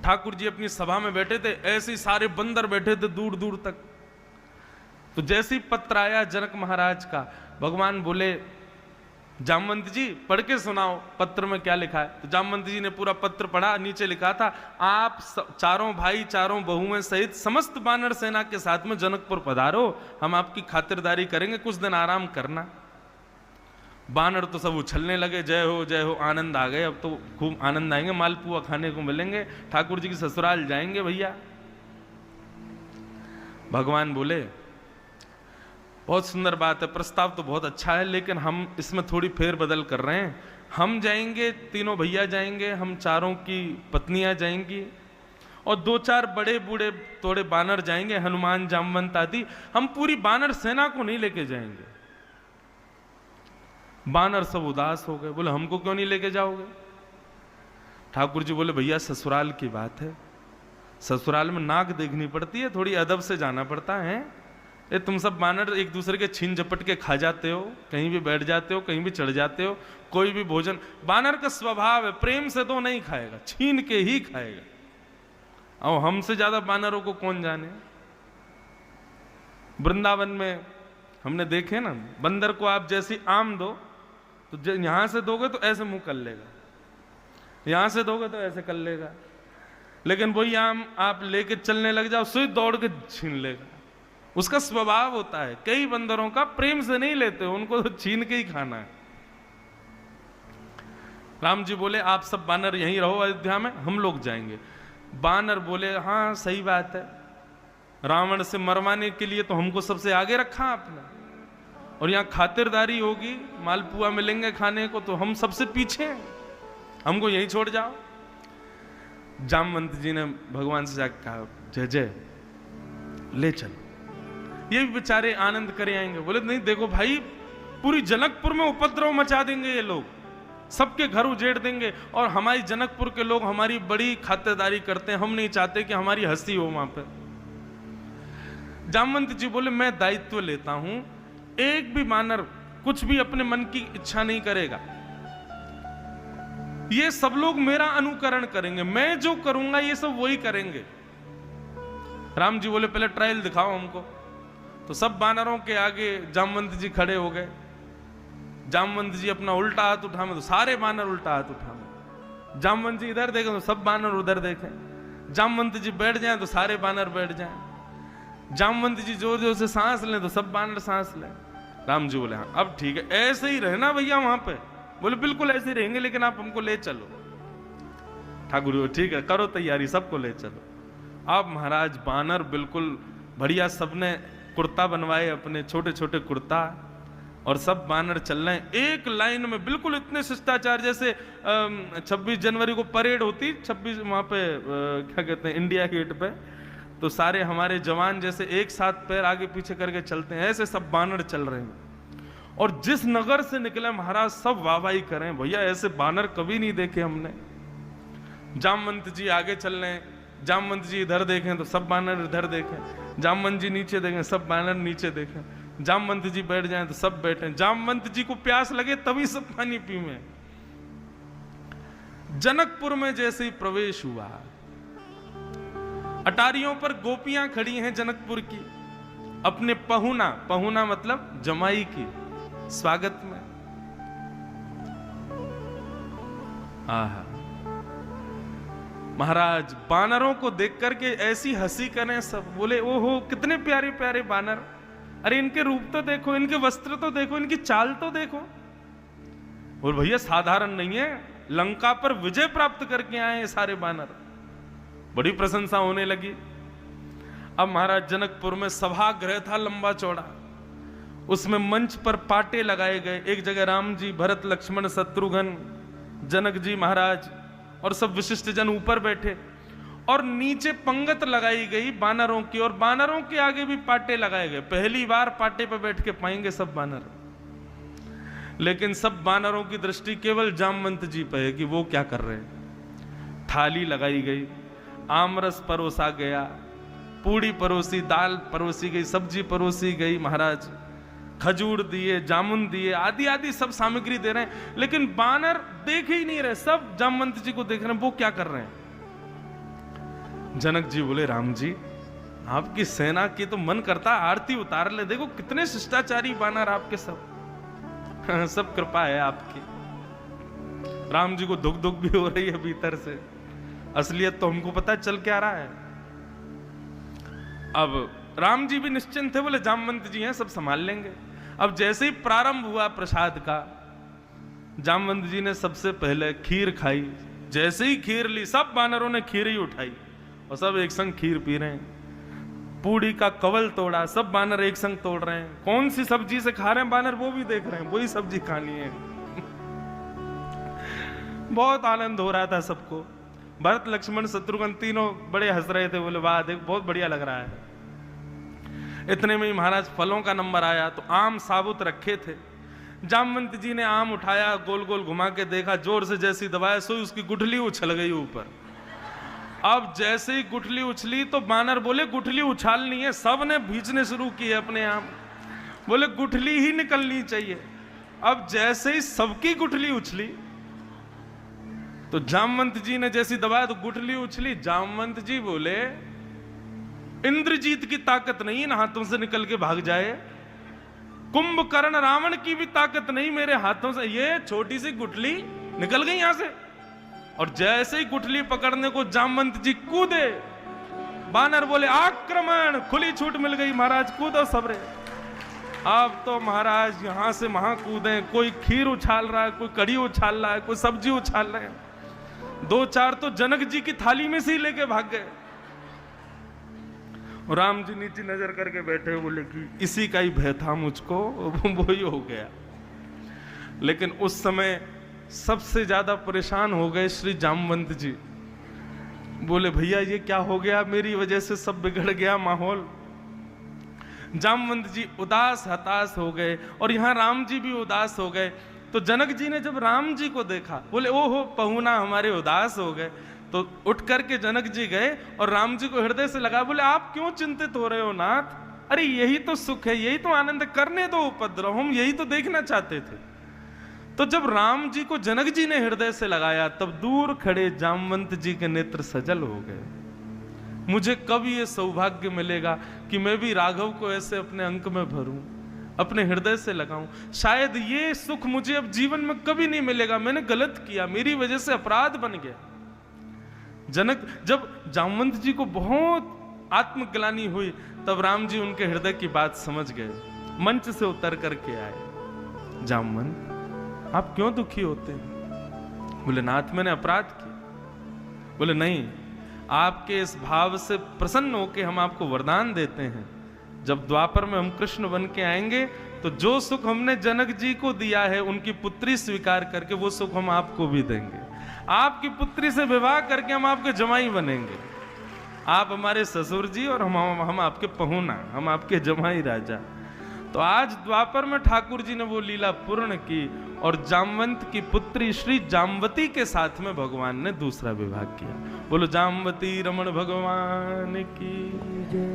ठाकुर जी अपनी सभा में बैठे थे, ऐसे ही सारे बंदर बैठे थे दूर दूर तक। तो जैसे ही पत्र आया जनक महाराज का, भगवान बोले जामवंत जी पढ़ के सुनाओ पत्र में क्या लिखा है। तो जामवंत जी ने पूरा पत्र पढ़ा। नीचे लिखा था, आप चारों भाई चारों बहुएं सहित समस्त बानर सेना के साथ में जनकपुर पधारो, हम आपकी खातिरदारी करेंगे, कुछ दिन आराम करना। बानर तो सब उछलने लगे, जय हो आनंद आ गए, अब तो खूब आनंद आएंगे, मालपुआ खाने को मिलेंगे, ठाकुर जी की ससुराल जाएंगे भैया। भगवान बोले बहुत सुंदर बात है, प्रस्ताव तो बहुत अच्छा है, लेकिन हम इसमें थोड़ी फेर बदल कर रहे हैं। हम जाएंगे, तीनों भैया जाएंगे, हम चारों की पत्नियां जाएंगी, और 2-4 बड़े बूढ़े थोड़े बानर जाएंगे, हनुमान जामवंत आदि। हम पूरी बानर सेना को नहीं लेके जाएंगे। बानर सब उदास हो गए, बोले हमको क्यों नहीं लेके जाओगे। ठाकुर जी बोले भैया ससुराल की बात है, ससुराल में नाक देखनी पड़ती है, थोड़ी अदब से जाना पड़ता है। ये तुम सब बानर एक दूसरे के छीन झपट के खा जाते हो, कहीं भी बैठ जाते हो, कहीं भी चढ़ जाते हो, कोई भी भोजन, बानर का स्वभाव है, प्रेम से तो नहीं खाएगा, छीन के ही खाएगा। और हमसे ज्यादा बानरों को कौन जाने। वृंदावन में हमने देखे ना, बंदर को आप जैसी आम दो तो यहां से दोगे तो ऐसे मुंह कर लेगा, यहां से दोगे तो ऐसे कर लेगा, लेकिन वही आम आप लेके चलने लग जाओ, सुई दौड़ के छीन लेगा। उसका स्वभाव होता है। कई बंदरों का प्रेम से नहीं लेते, उनको तो छीन के ही खाना है। राम जी बोले आप सब बानर यहीं रहो अयोध्या में, हम लोग जाएंगे। बानर बोले हाँ सही बात है, रावण से मरवाने के लिए तो हमको सबसे आगे रखा आपने, और यहाँ खातिरदारी होगी, मालपुआ मिलेंगे खाने को, तो हम सबसे पीछे हैं, हमको यहीं छोड़ जाओ। जामवंत जी ने भगवान से जाकर कहा जय जय ले चलो, ये भी बेचारे आनंद करे आएंगे। बोले नहीं देखो भाई, पूरी जनकपुर में उपद्रव मचा देंगे ये लोग, सबके घर उजेड़ देंगे, और हमारी जनकपुर के लोग हमारी बड़ी खातिरदारी करते हैं, हम नहीं चाहते कि हमारी हंसी हो वहां पे। जामवंत जी बोले मैं दायित्व लेता हूं, एक भी बानर कुछ भी अपने मन की इच्छा नहीं करेगा, ये सब लोग मेरा अनुकरण करेंगे, मैं जो करूंगा ये सब वही करेंगे। राम जी बोले पहले ट्रायल दिखाओ हमको। तो सब बानरों के आगे जामवंत जी खड़े हो गए। जामवंत जी अपना उल्टा हाथ उठाए तो सारे बानर उल्टा हाथ उठाए, जामवंत जी इधर देखें तो सब बानर उधर देखें, जामवंत जी बैठ जाएं तो सारे बानर बैठ जाएं, जामवंत जी जोर जोर से सांस लें तो सब बानर सांस लें। राम जी बोले हाँ अब ठीक है, ऐसे ही रहना भैया वहां पे। बोले बिल्कुल ऐसे ही रहेंगे, लेकिन आप हमको ले चलो। ठाकुर ठीक है करो तैयारी, सबको ले चलो। अब महाराज बानर बिल्कुल बढ़िया, सबने कुर्ता बनवाए अपने छोटे छोटे कुर्ता, और सब बानर चल रहे हैं एक लाइन में, बिल्कुल इतने शिष्टाचार, जैसे 26 जनवरी को परेड होती 26 वहां पे क्या कहते हैं इंडिया गेट पे, तो सारे हमारे जवान जैसे एक साथ पैर आगे पीछे करके चलते हैं, ऐसे सब बानर चल रहे हैं। और जिस नगर से निकले महाराज सब वाहवाही करें, भैया ऐसे बानर कभी नहीं देखे हमने। जामवंत जी आगे चल रहे हैं, जामवंत जी इधर देखें तो सब बानर इधर देखें, जामवंत जी नीचे देखें सब बानर नीचे देखें, जामवंत जी बैठ जाएं तो सब बैठे, जामवंत जी को प्यास लगे तभी सब पानी पीवें। जनकपुर में जैसे ही प्रवेश हुआ, अटारियों पर गोपियां खड़ी हैं जनकपुर की, अपने पहुना, पहुना मतलब जमाई की स्वागत में। आहा महाराज बानरों को देख करके ऐसी हंसी करें सब, बोले ओहो कितने प्यारे प्यारे बानर, अरे इनके रूप तो देखो, इनके वस्त्र तो देखो, इनकी चाल तो देखो। और भैया साधारण नहीं है, लंका पर विजय प्राप्त करके आए ये सारे बानर। बड़ी प्रशंसा होने लगी। अब महाराज जनकपुर में सभागृह था लंबा चौड़ा, उसमें मंच पर पाटे लगाए गए, एक जगह राम जी, भरत, लक्ष्मण, शत्रुघ्न, जनक जी महाराज और सब विशिष्ट जन ऊपर बैठे, और नीचे पंगत लगाई गई बानरों की, और बानरों के आगे भी पाटे लगाए गए। पहली बार पाटे पर बैठ के पाएंगे सब बानर, लेकिन सब बानरों की दृष्टि केवल जामवंत जी पे है कि वो क्या कर रहे हैं। थाली लगाई गई, आमरस परोसा गया, पूड़ी परोसी, दाल परोसी गई, सब्जी परोसी गई, महाराज खजूर दिए, जामुन दिए, आदि आदि सब सामग्री दे रहे हैं, लेकिन बानर देख ही नहीं रहे, सब जामवंत जी को देख रहे हैं वो क्या कर रहे हैं। जनक जी बोले राम जी आपकी सेना की तो मन करता आरती उतार ले, देखो कितने शिष्टाचारी बानर आपके सब सब कृपा है आपकी। राम जी को दुख दुख भी हो रही है भीतर से, असलियत तो हमको पता चल क्या रहा है। अब राम जी भी निश्चिंत थे, बोले जामवंत जी हैं सब संभाल लेंगे। अब जैसे ही प्रारंभ हुआ प्रसाद का, जामवंत जी ने सबसे पहले खीर खाई। जैसे ही खीर ली सब बानरों ने खीर ही उठाई और सब एक संग खीर पी रहे हैं। पूड़ी का कवल तोड़ा, सब बानर एक संग तोड़ रहे हैं। कौन सी सब्जी से खा रहे हैं बानर वो भी देख रहे हैं, वही सब्जी खानी है। बहुत आनंद हो रहा था सबको। भरत लक्ष्मण शत्रुघ्न तीनों बड़े हंस रहे थे, बोले वाह देख बहुत बढ़िया लग रहा है। इतने में ही महाराज फलों का नंबर आया तो आम साबुत रखे थे। जामवंत जी ने आम उठाया, गोल गोल घुमा के देखा, जोर से जैसी दबाया सोई उसकी गुठली उछल गई ऊपर। अब जैसे ही गुठली उछली तो बानर बोले गुठली उछालनी है, सब ने भींचने शुरू किए अपने आम, बोले गुठली ही निकलनी चाहिए। अब जैसे ही सबकी गुठली उछली तो जामवंत जी ने जैसी दबाया तो गुठली उछली। जामवंत जी बोले इंद्रजीत की ताकत नहीं इन हाथों से निकल के भाग जाए, कुंभकर्ण रावण की भी ताकत नहीं मेरे हाथों से, ये छोटी सी गुठली निकल गई यहां से। और जैसे ही गुठली पकड़ने को जामवंत जी कूदे, बानर बोले आक्रमण, खुली छूट मिल गई महाराज, कूदो सबरे। अब तो महाराज यहां से वहां कूदे, कोई खीर उछाल रहा है, कोई कड़ी उछाल रहा है, कोई सब्जी उछाल रहे हैं। दो चार तो जनक जी की थाली में से ही लेके भाग गए। और राम जी नीचे नजर करके बैठे, बोले कि इसी का ही भय था मुझको, वो ही हो गया। लेकिन उस समय सबसे ज्यादा परेशान हो गए श्री जामवंत जी। बोले भैया ये क्या हो गया, मेरी वजह से सब बिगड़ गया माहौल। जामवंत जी उदास हताश हो गए और यहां राम जी भी उदास हो गए। तो जनक जी ने जब राम जी को देखा, बोले ओहो पहुना हमारे उदास हो गए। तो उठ करके जनक जी गए और राम जी को हृदय से लगा, बोले आप क्यों चिंतित हो रहे हो नाथ, अरे यही तो सुख है, यही तो आनंद, करने दो उपद्रव, हम यही तो देखना चाहते थे। तो जब राम जी को जनक जी ने हृदय से लगाया तब दूर खड़े जामवंत जी के नेत्र सजल हो गए। मुझे कब ये सौभाग्य मिलेगा कि मैं भी राघव को ऐसे अपने अंक में भरूं, अपने हृदय से लगाऊं। शायद ये सुख मुझे अब जीवन में कभी नहीं मिलेगा, मैंने गलत किया, मेरी वजह से अपराध बन गया। जनक जब जामवंत जी को बहुत आत्मग्लानि हुई तब राम जी उनके हृदय की बात समझ गए, मंच से उतर करके आए। जामवंत आप क्यों दुखी होते हैं? बोले नाथ मैंने अपराध किया। बोले नहीं, आपके इस भाव से प्रसन्न होकर हम आपको वरदान देते हैं, जब द्वापर में हम कृष्ण बन के आएंगे तो जो सुख हमने जनक जी को दिया है उनकी पुत्री स्वीकार करके वो सुख हम आपको भी देंगे। आपकी पुत्री से विवाह करके हम आपके जमाई बनेंगे, आप हमारे ससुर जी और हम आपके पहुना, हम आपके जमाई राजा। तो आज द्वापर में ठाकुर जी ने वो लीला पूर्ण की और जामवंत की पुत्री श्री जामवती के साथ में भगवान ने दूसरा विवाह किया। बोलो जामवती रमण भगवान की।